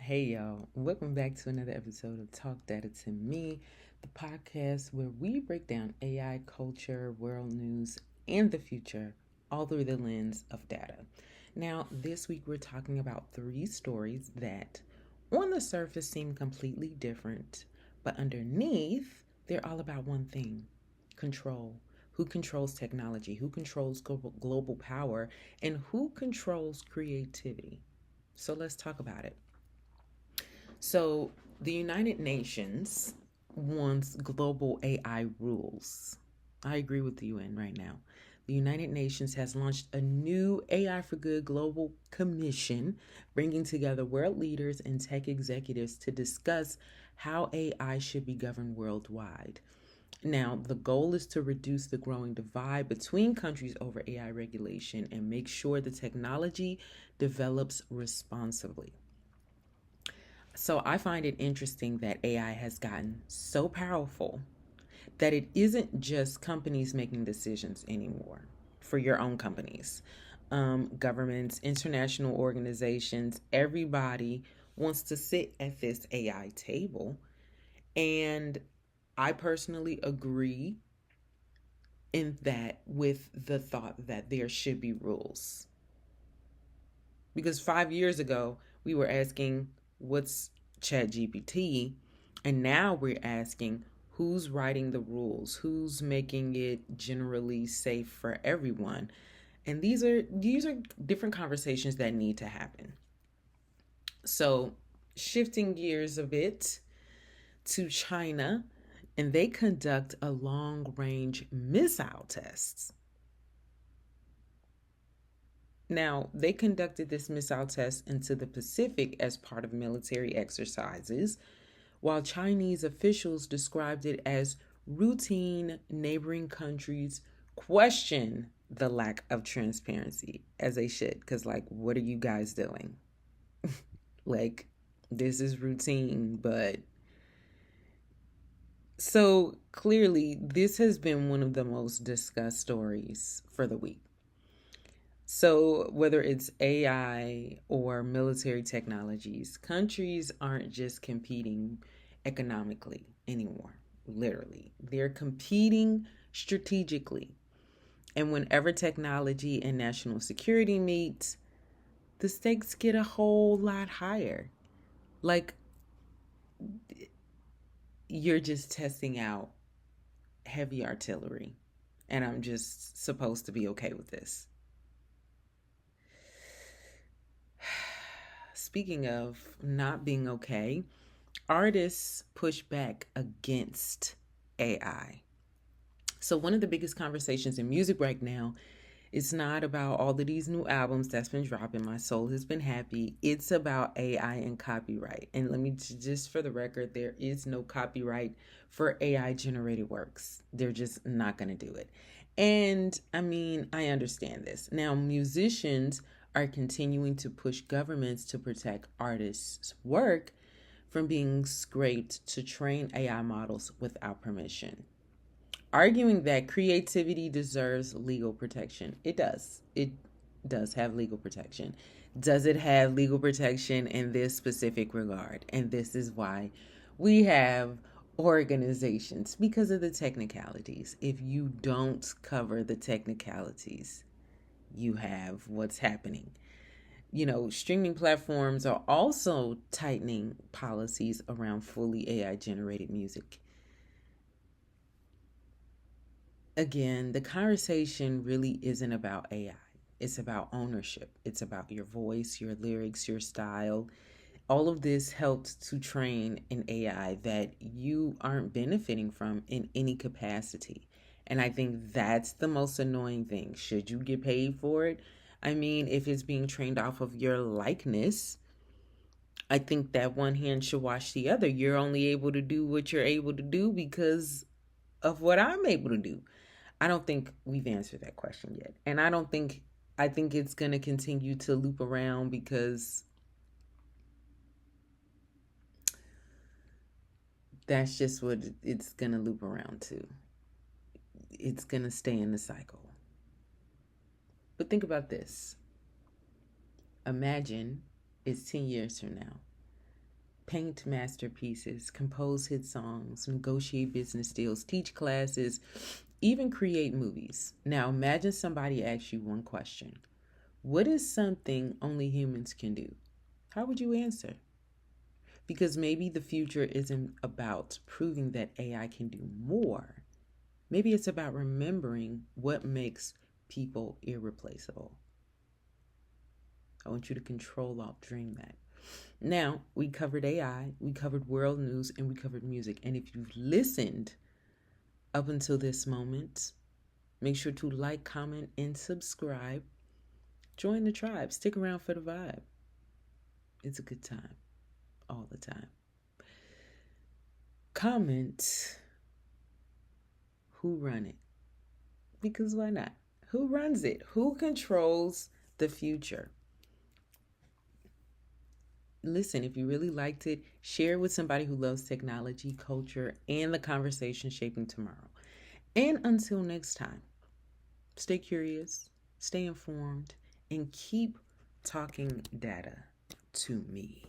Hey y'all, welcome back to another episode of Talk Data to Me, the podcast where we break down AI culture, world news, and the future all through the lens of data. Now, this week we're talking about three stories that on the surface seem completely different, but underneath they're all about one thing: control. Who controls technology? Who controls global power? And who controls creativity? So let's talk about it. So, the United Nations wants global AI rules. I agree with the UN right now. The United Nations has launched a new AI for Good global commission, bringing together world leaders and tech executives to discuss how AI should be governed worldwide. Now, the goal is to reduce the growing divide between countries over AI regulation and make sure the technology develops responsibly. So I find it interesting that AI has gotten so powerful that it isn't just companies making decisions anymore for your own companies. Governments, international organizations, everybody wants to sit at this AI table. And I personally agree in that with the thought that there should be rules. Because 5 years ago, we were asking, what's ChatGPT? And now we're asking, who's writing the rules? Who's making it generally safe for everyone? And these are different conversations that need to happen. So, shifting gears a bit to China, and they conduct a long-range missile test. Now, they conducted this missile test into the Pacific as part of military exercises, while Chinese officials described it as routine. Neighboring countries question the lack of transparency, as they should, because, like, what are you guys doing? Like, this is routine, but. So clearly, this has been one of the most discussed stories for the week. So, whether it's AI or military technologies, countries aren't just competing economically anymore, literally. They're competing strategically. And whenever technology and national security meet, the stakes get a whole lot higher. Like, you're just testing out heavy artillery, and I'm just supposed to be okay with this. Speaking of not being okay, artists push back against AI. So, one of the biggest conversations in music right now is not about all of these new albums that's been dropping. My soul has been happy. It's about AI and copyright. And let me just for the record, there is no copyright for AI generated works. They're just not going to do it. And I mean, I understand this. Now, musicians are continuing to push governments to protect artists' work from being scraped to train AI models without permission, arguing that creativity deserves legal protection. It does. It does have legal protection. Does it have legal protection in this specific regard? And this is why we have organizations, because of the technicalities. If you don't cover the technicalities, you have what's happening. Streaming platforms are also tightening policies around fully AI generated music. Again, the conversation really isn't about AI. It's about ownership. It's about your voice, your lyrics, your style. All of this helps to train an AI that you aren't benefiting from in any capacity. And I think that's the most annoying thing. Should you get paid for it? I mean, if it's being trained off of your likeness, I think that one hand should wash the other. You're only able to do what you're able to do because of what I'm able to do. I don't think we've answered that question yet. And I think it's going to continue to loop around because that's just what it's going to loop around to. It's going to stay in the cycle. But think about this. Imagine it's 10 years from now. paint masterpieces, compose hit songs, negotiate business deals, teach classes, even create movies. Now imagine somebody asks you one question. What is something only humans can do? How would you answer? Because maybe the future isn't about proving that AI can do more. Maybe it's about remembering what makes people irreplaceable. I want you to CTRL ALT DREAM that. Now, we covered AI, we covered world news, and we covered music. And if you've listened up until this moment, make sure to like, comment, and subscribe. Join the tribe. Stick around for the vibe. It's a good time. All the time. Comment who run it. Because why not? Who runs it? Who controls the future? Listen, if you really liked it, share it with somebody who loves technology, culture, and the conversation shaping tomorrow. And until next time, stay curious, stay informed, and keep talking data to me.